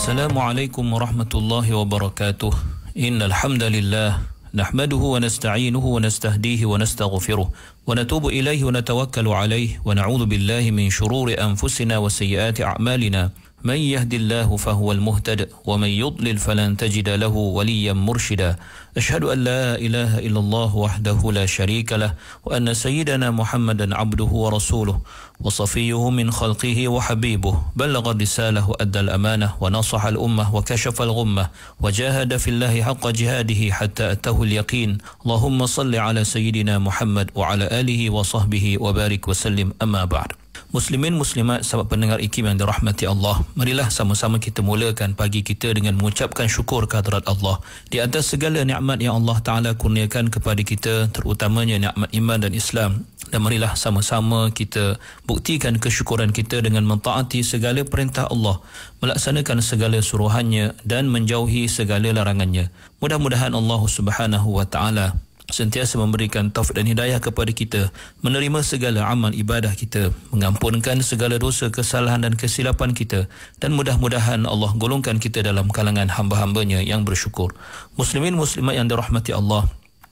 Assalamualaikum warahmatullahi wabarakatuh. Innal hamdalillah nahmaduhu wa nasta'inuhu wa nastahdihi wa nastaghfiruh wa natubu ilaihi wa natawakkalu alaihi wa na'udzu billahi min shururi anfusina wa sayyiati a'malina. من يهد الله فهو المهتد ومن يضلل فلن تجد له وليا مرشدا أشهد أن لا إله إلا الله وحده لا شريك له وأن سيدنا محمدا عبده ورسوله وصفيه من خلقه وحبيبه بلغ الرسالة وأدى الأمانة ونصح الأمة وكشف الغمة وجاهد في الله حق جهاده حتى أتاه اليقين اللهم صل على سيدنا محمد وعلى آله وصحبه وبارك وسلم أما بعد. Muslimin muslimat, sahabat pendengar IKIM yang dirahmati Allah, marilah sama-sama kita mulakan pagi kita dengan mengucapkan syukur kehadrat Allah di atas segala nikmat yang Allah Ta'ala kurniakan kepada kita, terutamanya nikmat iman dan Islam. Dan marilah sama-sama kita buktikan kesyukuran kita dengan mentaati segala perintah Allah, melaksanakan segala suruhannya dan menjauhi segala larangannya. Mudah-mudahan Allah Subhanahu wa Ta'ala sentiasa memberikan taufik dan hidayah kepada kita, menerima segala amal ibadah kita, mengampunkan segala dosa, kesalahan dan kesilapan kita, dan mudah-mudahan Allah golongkan kita dalam kalangan hamba-hambanya yang bersyukur. Muslimin muslimat yang dirahmati Allah,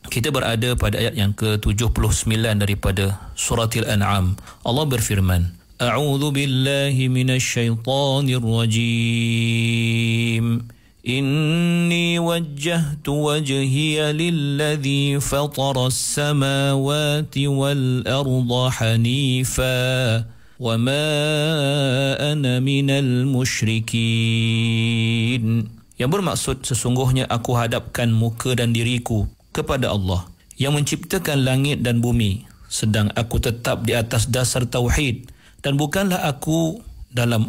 kita berada pada ayat yang ke-79 daripada suratil An'am. Allah berfirman, A'udzu billahi minasyaitonir rajim. إني وجهت وجهي للذي فطر السماوات والأرض حنيفا وما أنا من المشركين. Yang bermaksud, sesungguhnya aku hadapkan muka dan diriku kepada Allah yang menciptakan langit dan bumi, sedang aku tetap di atas dasar tauhid, dan bukanlah aku dalam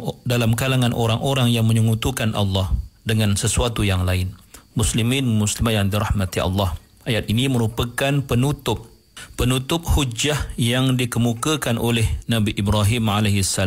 kalangan orang-orang yang menyekutukan Allah dengan sesuatu yang lain. Muslimin muslimat yang dirahmati Allah, ayat ini merupakan penutup hujjah yang dikemukakan oleh Nabi Ibrahim AS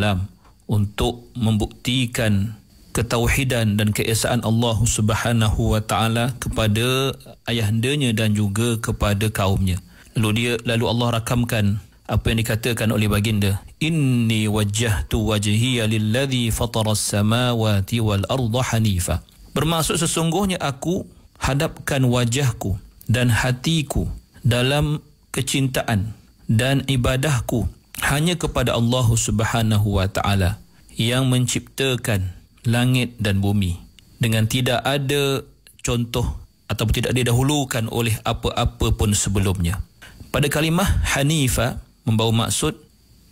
untuk membuktikan ketauhidan dan keesaan Allah Subhanahu wa Ta'ala kepada ayahandanya dan juga kepada kaumnya. Lalu Allah rakamkan apa yang dikatakan oleh baginda, Inni wajjahtu wajhiya lilladhi fatara as-samawati wal arda hanifa. Bermaksud, sesungguhnya aku hadapkan wajahku dan hatiku dalam kecintaan dan ibadahku hanya kepada Allah Subhanahu wa Ta'ala yang menciptakan langit dan bumi, dengan tidak ada contoh ataupun tidak didahulukan oleh apa-apa pun sebelumnya. Pada kalimah hanifa membawa maksud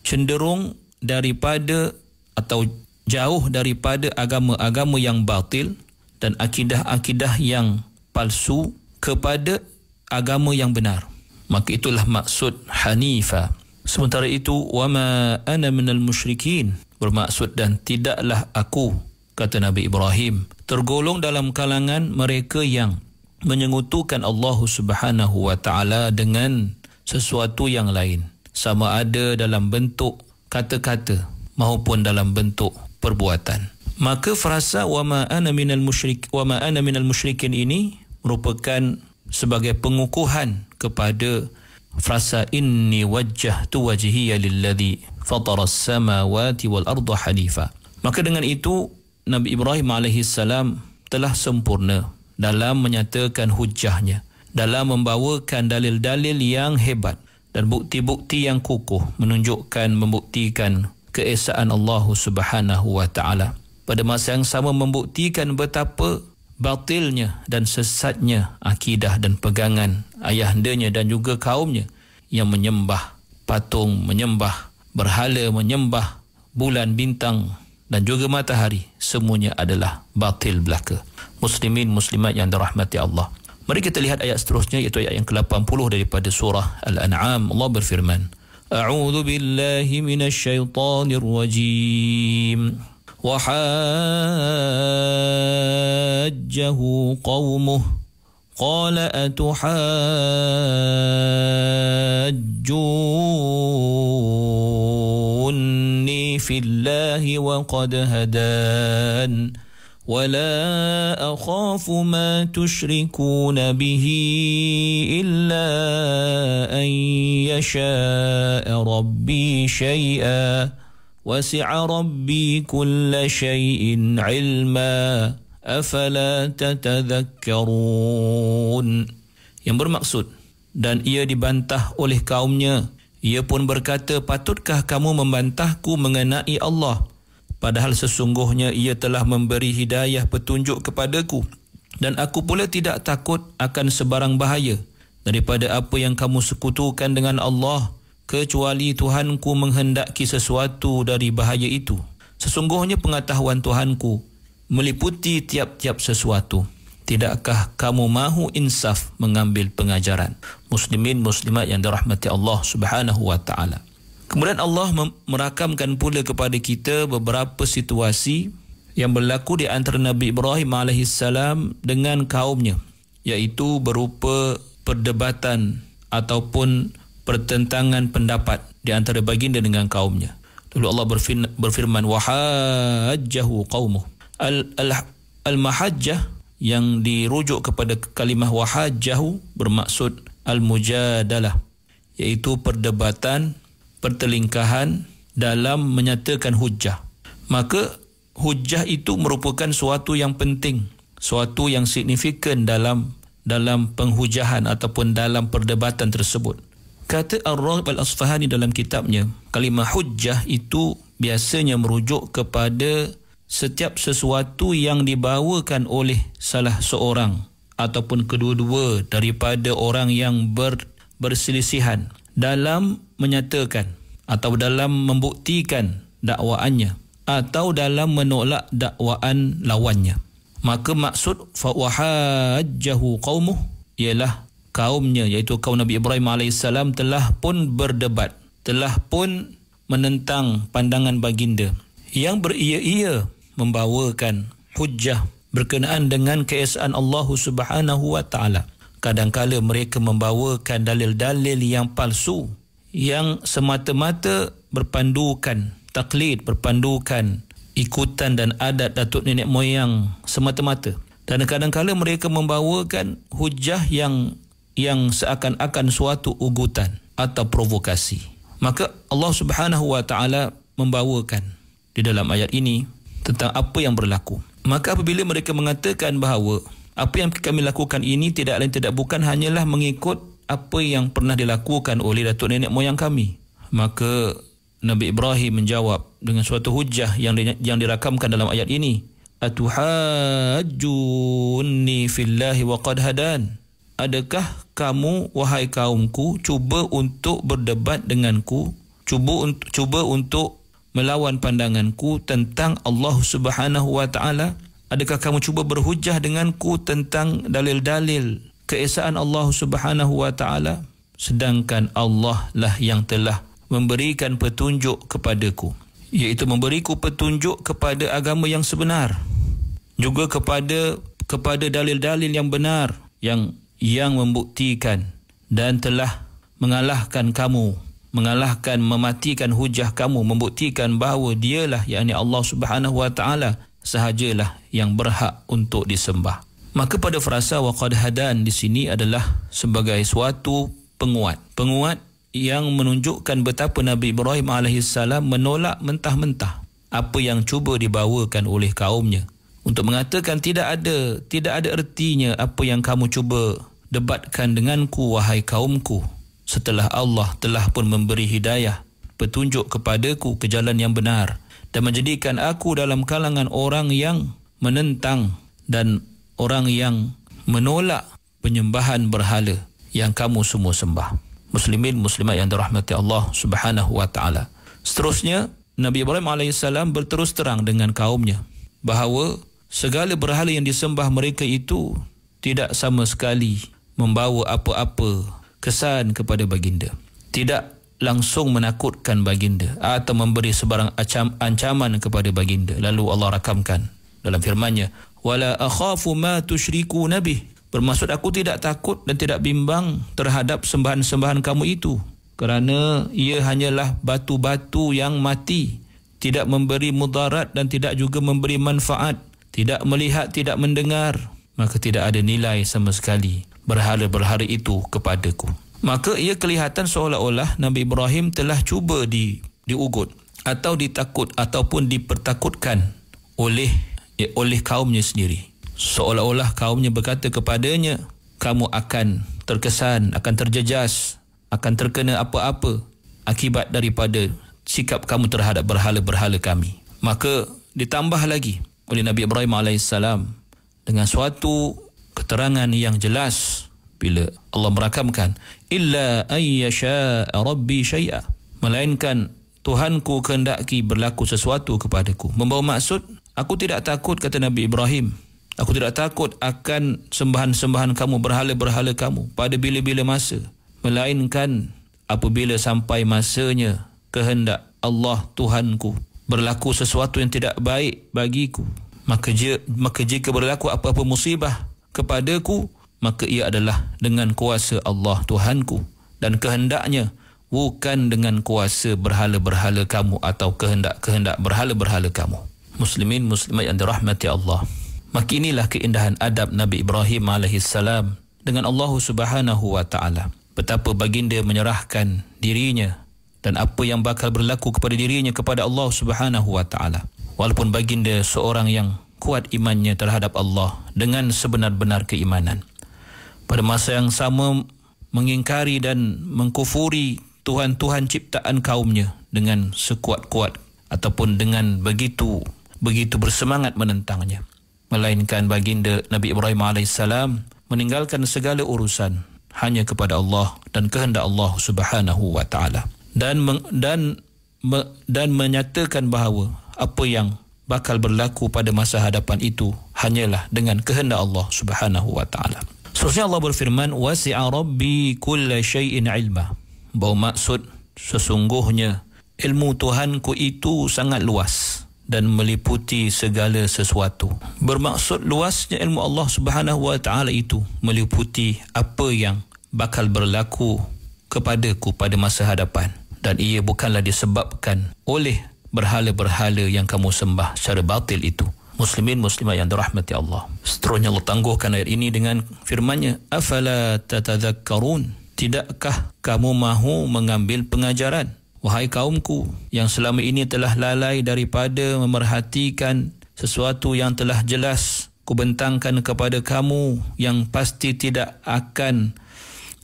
cenderung daripada atau jauh daripada agama-agama yang batil dan akidah-akidah yang palsu kepada agama yang benar. Maka itulah maksud hanifa. Sementara itu, wama ana minal musyrikin, bermaksud dan tidaklah aku, kata Nabi Ibrahim, tergolong dalam kalangan mereka yang menyekutukan Allah Subhanahu wa Ta'ala dengan sesuatu yang lain, sama ada dalam bentuk kata-kata maupun dalam bentuk perbuatan. Maka frasa wama ana minal musyrikin ini merupakan sebagai pengukuhan kepada frasa inni wajjahtu wajhiya lilladhi fatara as-samawati wal arda hanifa. Maka dengan itu Nabi Ibrahim AS telah sempurna dalam menyatakan hujjahnya, dalam membawakan dalil-dalil yang hebat dan bukti-bukti yang kukuh membuktikan keesaan Allah Subhanahu wa Ta'ala. Pada masa yang sama membuktikan betapa batilnya dan sesatnya akidah dan pegangan ayahandanya dan juga kaumnya yang menyembah patung, menyembah berhala, menyembah bulan, bintang dan juga matahari. Semuanya adalah batil belaka. Muslimin muslimat yang dirahmati Allah, mari kita lihat ayat seterusnya, iaitu ayat yang ke-80 daripada surah Al-An'am. Allah berfirman, A'udzu billahi minasyaitonir rajim. وحاجه قومه قال أتحاجوني في الله وقد هدان ولا أخاف ما تشركون به إلا أن يشاء ربي شيئا wasi'a rabbi kulla syai'in 'ilma afala tatadhakkarun. Yang bermaksud, dan ia dibantah oleh kaumnya. Ia pun berkata, patutkah kamu membantahku mengenai Allah? Padahal sesungguhnya ia telah memberi hidayah petunjuk kepadaku. Dan aku pula tidak takut akan sebarang bahaya daripada apa yang kamu sekutukan dengan Allah, kecuali Tuhanku menghendaki sesuatu dari bahaya itu. Sesungguhnya pengetahuan Tuhanku meliputi tiap-tiap sesuatu. Tidakkah kamu mahu insaf mengambil pengajaran? Muslimin muslimat yang dirahmati Allah Subhanahu wa taala. Kemudian Allah merakamkan pula kepada kita beberapa situasi yang berlaku di antara Nabi Ibrahim alaihissalam dengan kaumnya, iaitu berupa perdebatan ataupun pertentangan pendapat di antara baginda dengan kaumnya. Lalu Allah berfirman, wahajjahu qaumuh. Al-mahajjah yang dirujuk kepada kalimah wahajjahu bermaksud al-mujadalah, iaitu perdebatan, pertelingkahan dalam menyatakan hujjah. Maka hujjah itu merupakan suatu yang penting, suatu yang signifikan dalam penghujahan ataupun dalam perdebatan tersebut. Kata Ar-Raghib Al-Asfahani dalam kitabnya, kalimah hujjah itu biasanya merujuk kepada setiap sesuatu yang dibawakan oleh salah seorang ataupun kedua-dua daripada orang yang berselisihan dalam menyatakan atau dalam membuktikan dakwaannya atau dalam menolak dakwaan lawannya. Maka maksud fawahajjahu qaumuh ialah kaumnya, iaitu kaum Nabi Ibrahim alaihissalam telah pun berdebat, telah pun menentang pandangan baginda yang beria-ia membawakan hujjah berkenaan dengan keesaan Allah Subhanahu wa taala. Kadangkala mereka membawakan dalil-dalil yang palsu yang semata-mata berpandukan taklid, berpandukan ikutan dan adat datuk nenek moyang semata-mata. Dan kadangkala mereka membawakan hujjah yang seakan-akan suatu ugutan atau provokasi. Maka Allah Subhanahu wa taala membawakan di dalam ayat ini tentang apa yang berlaku. Maka apabila mereka mengatakan bahawa apa yang kami lakukan ini tidak lain tidak bukan hanyalah mengikut apa yang pernah dilakukan oleh datuk nenek moyang kami, maka Nabi Ibrahim menjawab dengan suatu hujjah yang dirakamkan dalam ayat ini, atuhajjunni fillahi wa qad hadan. Adakah kamu wahai kaumku cuba untuk berdebat denganku, cuba untuk melawan pandanganku tentang Allah Subhanahu wa taala? Adakah kamu cuba berhujjah denganku tentang dalil-dalil keesaan Allah Subhanahu wa taala, sedangkan Allah lah yang telah memberikan petunjuk kepadaku, iaitu memberiku petunjuk kepada agama yang sebenar, juga kepada dalil-dalil yang benar yang membuktikan dan telah mengalahkan kamu, mematikan hujah kamu, membuktikan bahawa dialah, yakni Allah Subhanahu wa taala sahajalah yang berhak untuk disembah. Maka pada frasa waqad hadan di sini adalah sebagai suatu penguat yang menunjukkan betapa Nabi Ibrahim alaihissalam menolak mentah-mentah apa yang cuba dibawakan oleh kaumnya, untuk mengatakan tidak ada ertinya apa yang kamu cuba debatkan denganku wahai kaumku, setelah Allah telah pun memberi hidayah petunjuk kepadaku ke jalan yang benar dan menjadikan aku dalam kalangan orang yang menentang dan orang yang menolak penyembahan berhala yang kamu semua sembah. Muslimin muslimat yang dirahmati Allah Subhanahu wa taala. Seterusnya Nabi Ibrahim alaihissalam berterus terang dengan kaumnya bahawa segala berhala yang disembah mereka itu tidak sama sekali membawa apa-apa kesan kepada baginda, tidak langsung menakutkan baginda atau memberi sebarang ancaman kepada baginda. Lalu Allah rakamkan dalam firman-Nya, wala akhafu ma tusyrikuna bih, bermaksud aku tidak takut dan tidak bimbang terhadap sembahan-sembahan kamu itu, kerana ia hanyalah batu-batu yang mati, tidak memberi mudarat dan tidak juga memberi manfaat, tidak melihat, tidak mendengar, maka tidak ada nilai sama sekali berhala-berhala itu kepadaku. Maka ia kelihatan seolah-olah Nabi Ibrahim telah cuba diugut atau ataupun dipertakutkan oleh kaumnya sendiri. Seolah-olah kaumnya berkata kepadanya, kamu akan terkesan, akan terjejas, akan terkena apa-apa akibat daripada sikap kamu terhadap berhala-berhala kami. Maka ditambah lagi oleh Nabi Ibrahim AS dengan suatu keterangan yang jelas bila Allah merakamkan, illa ayyasha rabbi syai'a, melainkan Tuhanku kehendaki berlaku sesuatu kepadaku. Membawa maksud, aku tidak takut, kata Nabi Ibrahim, aku tidak takut akan sembahan-sembahan kamu, berhala-berhala kamu pada bila-bila masa, melainkan apabila sampai masanya kehendak Allah Tuhanku berlaku sesuatu yang tidak baik bagiku, maka jika berlaku apa-apa musibah kepadaku, maka ia adalah dengan kuasa Allah Tuhanku dan kehendaknya, bukan dengan kuasa berhala-berhala kamu atau kehendak-kehendak berhala-berhala kamu. Muslimin muslimat yang dirahmati Allah, maka inilah keindahan adab Nabi Ibrahim AS dengan Allah Subhanahu wa taala. Betapa baginda menyerahkan dirinya dan apa yang bakal berlaku kepada dirinya kepada Allah Subhanahu wa taala. Walaupun baginda seorang yang kuat imannya terhadap Allah dengan sebenar-benar keimanan, pada masa yang sama mengingkari dan mengkufuri Tuhan-Tuhan ciptaan kaumnya dengan sekuat-kuat ataupun dengan begitu bersemangat menentangnya. Melainkan baginda Nabi Ibrahim AS meninggalkan segala urusan hanya kepada Allah dan kehendak Allah Subhanahu wa taala, dan menyatakan bahawa apa yang bakal berlaku pada masa hadapan itu hanyalah dengan kehendak Allah Subhanahu wa taala. Seterusnya Allah berfirman, wasi'a rabbi kulla syai'in ilma. Bahawa maksud, sesungguhnya ilmu Tuhanku itu sangat luas dan meliputi segala sesuatu. Bermaksud luasnya ilmu Allah Subhanahu wa taala itu meliputi apa yang bakal berlaku kepadaku pada masa hadapan, dan ia bukanlah disebabkan oleh berhala-berhala yang kamu sembah secara batil itu. Muslimin muslimat yang dirahmati Allah. Seterusnya Allah tangguhkan ayat ini dengan firman-Nya, afala tatadhakkarun, tidakkah kamu mahu mengambil pengajaran? Wahai kaumku yang selama ini telah lalai daripada memerhatikan sesuatu yang telah jelas kubentangkan kepada kamu, yang pasti tidak akan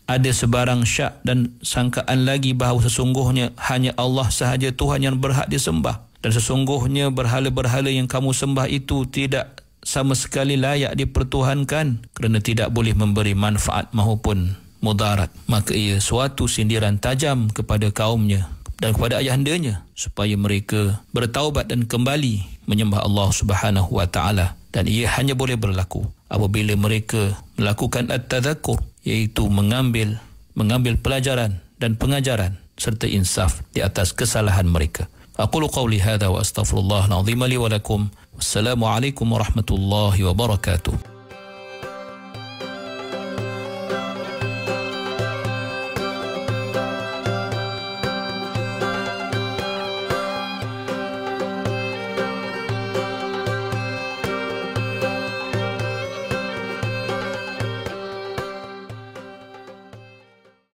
ada sebarang syak dan sangkaan lagi bahawa sesungguhnya hanya Allah sahaja Tuhan yang berhak disembah, dan sesungguhnya berhala-berhala yang kamu sembah itu tidak sama sekali layak dipertuhankan kerana tidak boleh memberi manfaat maupun mudarat. Maka ia suatu sindiran tajam kepada kaumnya dan kepada ayahandanya supaya mereka bertaubat dan kembali menyembah Allah Subhanahu wa taala, dan ia hanya boleh berlaku apabila mereka melakukan at-tadhakkur, iaitu mengambil pelajaran dan pengajaran serta insaf di atas kesalahan mereka. Aqulu qawli hadha wa astaghfirullahal azim li wa lakum. Wassalamu alaikum warahmatullahi wabarakatuh.